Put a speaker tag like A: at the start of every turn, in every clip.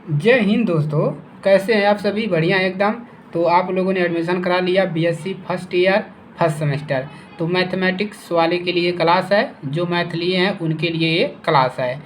A: जय हिंद दोस्तों। कैसे हैं आप सभी? बढ़िया एकदम। तो आप लोगों ने एडमिशन करा लिया BSc first year first semester. तो मैथमेटिक्स वाले के लिए क्लास है, जो मैथ लिए हैं उनके लिए ये क्लास है।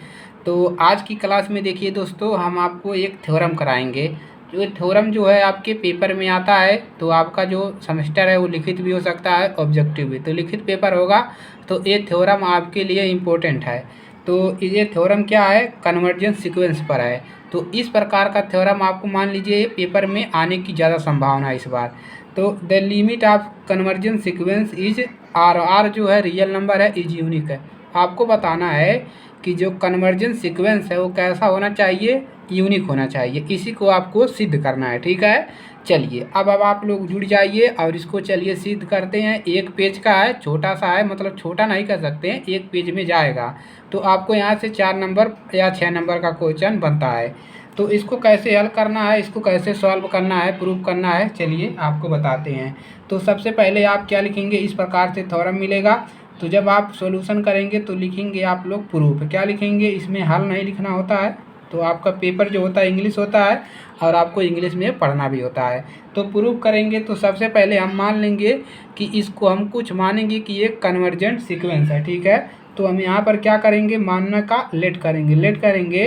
A: तो आज की क्लास में देखिए दोस्तों, हम आपको एक थ्योरम कराएंगे। जो थ्योरम जो है आपके पेपर में आता है, तो आपका जो सेमेस्टर है वो लिखित भी हो सकता है, ऑब्जेक्टिव भी। तो लिखित पेपर होगा तो ये थ्योरम आपके लिए इम्पोर्टेंट है। तो ये थ्योरम क्या है? कन्वर्जेंस सीक्वेंस पर है। तो इस प्रकार का थ्योरम आपको मान लीजिए पेपर में आने की ज़्यादा संभावना है इस बार। तो the limit of convergence sequence is R जो है रियल नंबर है, इज यूनिक है। आपको बताना है कि जो कन्वर्जेंस सीक्वेंस है वो कैसा होना चाहिए, यूनिक होना चाहिए। इसी को आपको सिद्ध करना है, ठीक है। चलिए अब आप लोग जुड़ जाइए और इसको चलिए सिद्ध करते हैं। एक पेज का है, छोटा सा है, मतलब छोटा नहीं कर सकते हैं, एक पेज में जाएगा। तो आपको यहाँ से 4 नंबर या 6 नंबर का क्वेश्चन बनता है। तो इसको कैसे हल करना है, इसको कैसे सॉल्व करना है, प्रूव करना है, चलिए आपको बताते हैं। तो सबसे पहले आप क्या लिखेंगे, इस प्रकार से थ्योरम मिलेगा। तो जब आप सॉल्यूशन करेंगे तो लिखेंगे आप लोग प्रूफ। क्या लिखेंगे? इसमें हल नहीं लिखना होता है। तो आपका पेपर जो होता है इंग्लिश होता है और आपको इंग्लिश में पढ़ना भी होता है। तो प्रूफ करेंगे तो सबसे पहले हम मान लेंगे कि इसको हम कुछ मानेंगे कि ये कन्वर्जेंट सीक्वेंस है, ठीक है। तो हम यहाँ पर क्या करेंगे, मानने का लेट करेंगे। लेट करेंगे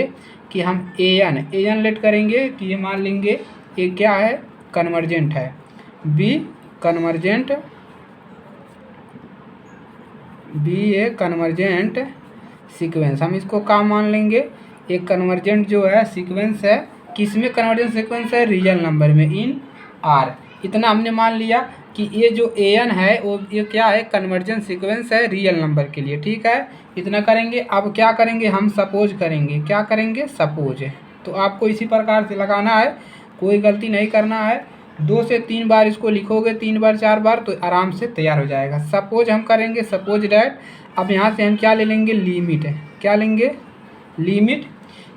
A: कि हम ए एन लेट करेंगे कि ये मान लेंगे ये क्या है, कन्वर्जेंट है। बी कन्वर्जेंट, बी ए कन्वर्जेंट सीक्वेंस, हम इसको काम मान लेंगे। एक कन्वर्जेंट जो है सीक्वेंस है, किस में कन्वर्जेंट सीक्वेंस है? रियल नंबर में, इन आर। इतना हमने मान लिया कि ये जो ए एन है वो ये क्या है, कन्वर्जेंट सीक्वेंस है रियल नंबर के लिए, ठीक है। इतना करेंगे। अब क्या करेंगे, हम सपोज करेंगे। क्या करेंगे? सपोज। तो आपको इसी प्रकार से लगाना है, कोई गलती नहीं करना है। 2 से 3 बार इसको लिखोगे, 3 बार 4 बार, तो आराम से तैयार हो जाएगा। सपोज हम करेंगे, सपोज डैट। अब यहाँ से हम क्या ले लेंगे, लिमिट है। क्या लेंगे? Limit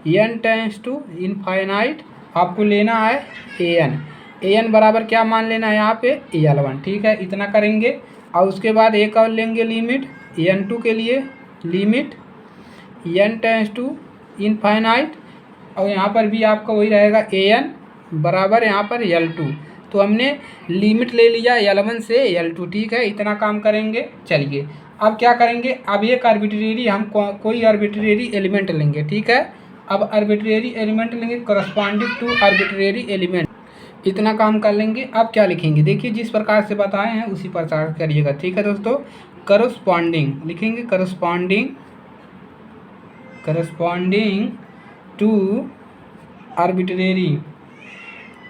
A: N tends to infinite. आपको लेना है ए एन बराबर क्या मान लेना है यहाँ पे, L1, ठीक है। इतना करेंगे और उसके बाद एक और लेंगे लिमिट N2 के लिए। Limit N tends to infinite, और यहाँ पर भी आपका वही रहेगा एन बराबर यहाँ पर L2। तो हमने लिमिट ले लिया L1 से L2, ठीक है। इतना काम करेंगे। चलिए अब क्या करेंगे, अब एक आर्बिट्रेरी हम कोई आर्बिट्रेरी एलिमेंट लेंगे, ठीक है। अब आर्बिट्रेरी एलिमेंट लेंगे करस्पॉन्डिंग टू आर्बिट्रेरी एलिमेंट। इतना काम कर लेंगे। अब क्या लिखेंगे, देखिए जिस प्रकार से बताए हैं उसी प्रकार करिएगा, ठीक है दोस्तों। करस्पॉन्डिंग लिखेंगे, corresponding, corresponding to arbitrary,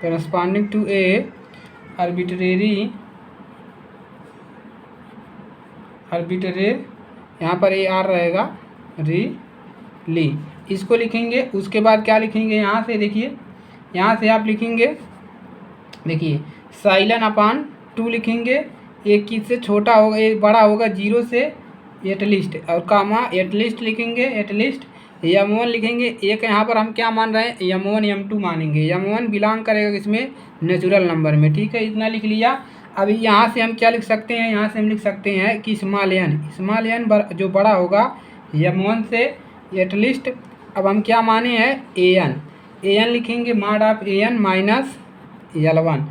A: corresponding to a arbitrary, arbitrary, यहाँ पर ए आर रहेगा, ली। इसको लिखेंगे। उसके बाद क्या लिखेंगे, यहाँ से देखिए, यहाँ से आप लिखेंगे, देखिए साइलन अपान 2 लिखेंगे। एक किससे छोटा होगा, एक बड़ा होगा 0 से एटलीस्ट, और कामा एटलीस्ट लिखेंगे, एटलीस्ट। M1 लिखेंगे। एक यहाँ पर हम क्या मान रहे हैं, M1 M2 मानेंगे। M1 बिलोंग करेगा इसमें नेचुरल नंबर में, ठीक है। इतना लिख लिया। अभी यहाँ से हम क्या लिख सकते हैं, यहाँ से हम लिख सकते हैं कि स्मॉल एन जो बड़ा होगा M1 से एटलीस्ट। अब हम क्या माने हैं, ए एन लिखेंगे, mod of A N minus L1।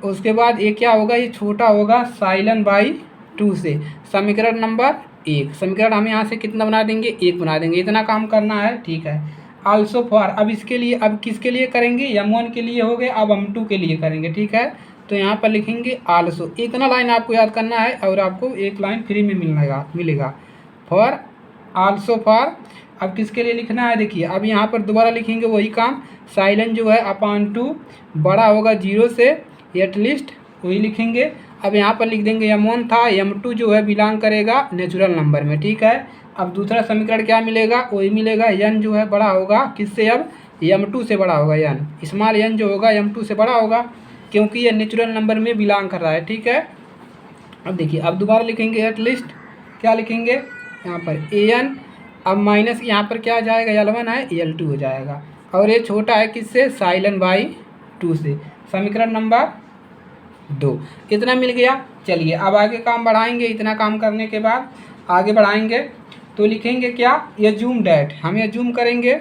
A: उसके बाद ये क्या होगा, ये छोटा होगा साइलन बाई 2 से। समीकरण नंबर 1, समीकरण हम यहाँ से कितना बना देंगे, 1 बना देंगे। इतना काम करना है, ठीक है। आल्सो फॉर, अब इसके लिए, अब किसके लिए करेंगे, M1 के लिए हो गए, अब M2 के लिए करेंगे, ठीक है। तो यहाँ पर लिखेंगे आल्सो। इतना लाइन आपको याद करना है और आपको एक लाइन फ्री में मिलेगा फॉर, आल्सो फॉर। अब किसके लिए लिखना है, देखिए अब यहाँ पर दोबारा लिखेंगे वही काम। साइलन जो है अपान 2 बड़ा होगा 0 से एटलीस्ट, वही लिखेंगे। अब यहाँ पर लिख देंगे M1 था, M2 जो है बिलोंग करेगा नेचुरल नंबर में, ठीक है। अब दूसरा समीकरण क्या मिलेगा, वही मिलेगा। n जो है बड़ा होगा किससे, अब M2 से बड़ा होगा। n स्मॉल n जो होगा M2 से बड़ा होगा, क्योंकि ये नेचुरल नंबर में बिलोंग कर रहा है, ठीक है। अब देखिए, अब दोबारा लिखेंगे एटलीस्ट। क्या लिखेंगे यहाँ पर an, अब माइनस यहाँ पर क्या आ जाएगा, L1 है, L2 हो जाएगा। और ये छोटा है किससे, साइलन बाई 2 से। समीकरण नंबर 2 इतना मिल गया। चलिए अब आगे काम बढ़ाएंगे। इतना काम करने के बाद आगे बढ़ाएंगे तो लिखेंगे क्या, एज्यूम डैट। हम एज्यूम करेंगे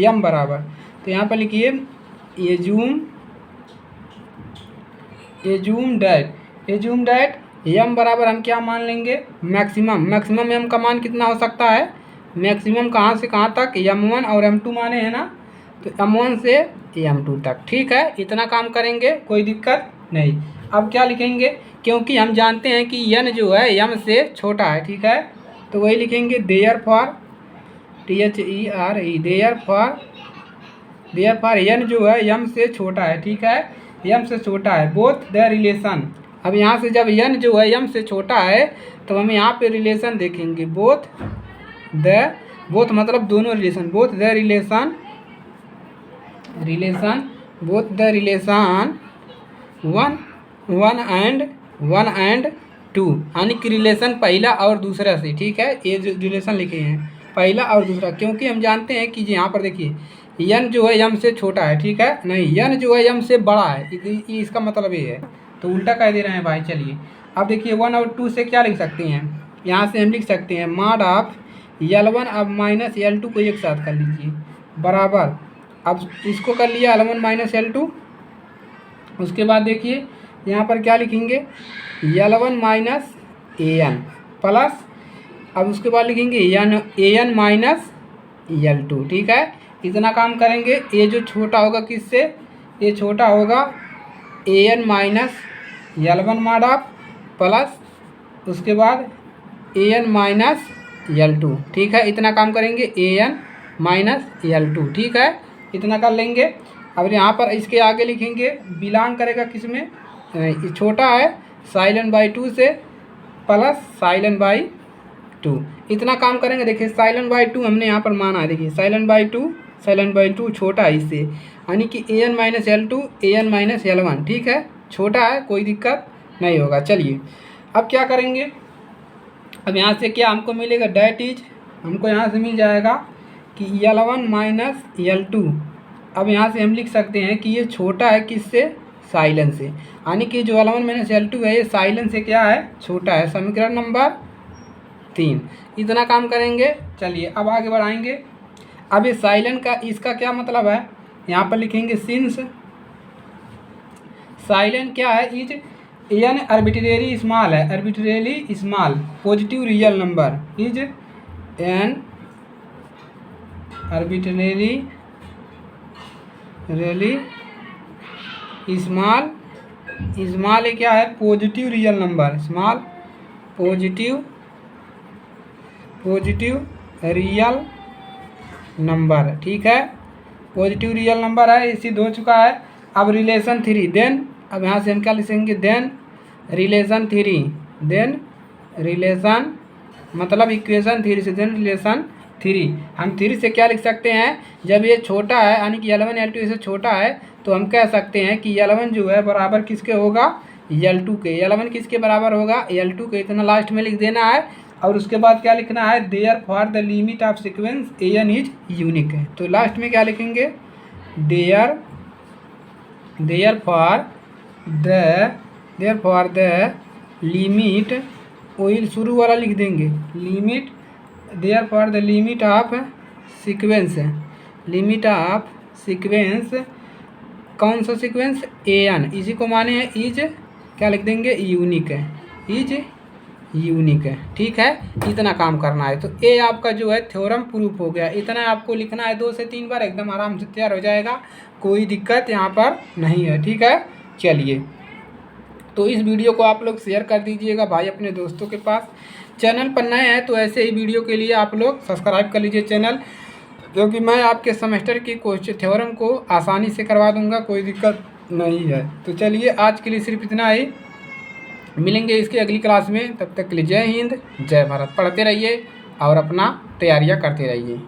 A: m बराबर, तो यहाँ पर लिखिए एज्यूम डैट यम बराबर हम क्या मान लेंगे, मैक्सिमम यम का मान कितना हो सकता है, मैक्सिमम कहाँ से कहाँ तक, m1 और m2 माने हैं ना, तो m1 से m2 तक। ठीक है, इतना काम करेंगे, कोई दिक्कत नहीं। अब क्या लिखेंगे, क्योंकि हम जानते हैं कि n जो है m से छोटा है। ठीक है, तो वही लिखेंगे देयरफॉर n जो है m से छोटा है। ठीक है, m से छोटा है, बोथ द रिलेशन। अब यहाँ से जब n जो है m से छोटा है तो हम यहाँ पे रिलेशन देखेंगे, बोथ मतलब दोनों relation, both the relation one and two, यानी कि रिलेशन पहला और दूसरा से। ठीक है, ये जो रिलेशन लिखे हैं पहला और दूसरा, क्योंकि हम जानते हैं कि यहाँ पर देखिए n जो है m से छोटा है। ठीक है, नहीं n जो है m से बड़ा है, इसका मतलब ये है, तो उल्टा कह दे रहे हैं भाई। चलिए अब देखिए 1 और 2 से क्या लिख सकते हैं, यहाँ से हम लिख सकते हैं मॉड ऑफ L1 अब माइनस L2 को एक साथ कर लीजिए बराबर, अब इसको कर लिया L1 माइनस L2। उसके बाद देखिए यहाँ पर क्या लिखेंगे, L1 माइनस AN प्लस, अब उसके बाद लिखेंगे AN माइनस L2। ठीक है, इतना काम करेंगे। ये जो छोटा होगा किससे, ये छोटा होगा AN minus L1 mod of plus उसके बाद AN माइनस L2। ठीक है, इतना काम करेंगे, AN माइनस L2। ठीक है, इतना कर लेंगे। अब यहाँ पर इसके आगे लिखेंगे बिलोंग करेगा किस में, छोटा है साइलेंट बाई 2 से प्लस साइलेंट बाई 2। इतना काम करेंगे। देखिए साइलेंट बाई 2 हमने यहाँ पर माना है, देखिए साइलेंट बाई 2 छोटा है इससे, यानी कि AN minus L2 AN minus L1। ठीक है, छोटा है, कोई दिक्कत नहीं होगा। चलिए अब क्या करेंगे, अब यहाँ से क्या हमको मिलेगा, डैट इज हमको यहाँ से मिल जाएगा कि L1 माइनस L2। अब यहाँ से हम लिख सकते हैं कि ये छोटा है किससे, साइलेंट से, यानी कि जो L1 माइनस L2 है ये साइलेंट से क्या है, छोटा है। समीकरण नंबर 3। इतना काम करेंगे। चलिए अब आगे बढ़ाएंगे। अब ये साइलेंट का इसका क्या मतलब है, यहाँ पर लिखेंगे सिंस साइलेंट क्या है, इज n आर्बिट्रेरी स्मॉल है, arbitrary small positive real number, is n arbitrary small क्या है, positive real number, small positive real number. ठीक है, पॉजिटिव रियल नंबर है, ये सिद्ध हो चुका है। अब रिलेशन 3 देन, अब यहाँ से हम क्या लिखेंगे, देन रिलेशन 3, देन रिलेशन मतलब इक्वेशन 3 से, देन रिलेशन 3। हम 3 से क्या लिख सकते हैं, जब ये छोटा है यानी कि L1 L2 इससे छोटा है तो हम कह सकते हैं कि L1 जो है बराबर किसके होगा, L2 के। L1 किसके बराबर होगा, L2 के। इतना लास्ट में लिख देना है। और उसके बाद क्या लिखना है, there for the limit of sequence AN is unique है। तो लास्ट में क्या लिखेंगे, देयर फॉर द लिमिट, वही शुरू वाला लिख देंगे, limit there for the limit of sequence, कौन सा सीक्वेंस, AN, इसी को माने हैं इज, क्या लिख देंगे, यूनिक है, इज यूनिक है। ठीक है, इतना काम करना है। तो ये आपका जो है थ्योरम प्रूफ हो गया। इतना आपको लिखना है 2 से 3 बार, एकदम आराम से तैयार हो जाएगा, कोई दिक्कत यहाँ पर नहीं है। ठीक है, चलिए तो इस वीडियो को आप लोग शेयर कर दीजिएगा भाई अपने दोस्तों के पास। चैनल पर नए हैं तो ऐसे ही वीडियो के लिए आप लोग सब्सक्राइब कर लीजिए चैनल, क्योंकि मैं आपके सेमेस्टर की क्वेश्चन थ्योरम को आसानी से करवा दूंगा, कोई दिक्कत नहीं है। तो चलिए आज के लिए सिर्फ इतना ही, मिलेंगे इसकी अगली क्लास में। तब तक के लिए जय हिंद जय भारत। पढ़ते रहिए और अपना तैयारियां करते रहिए।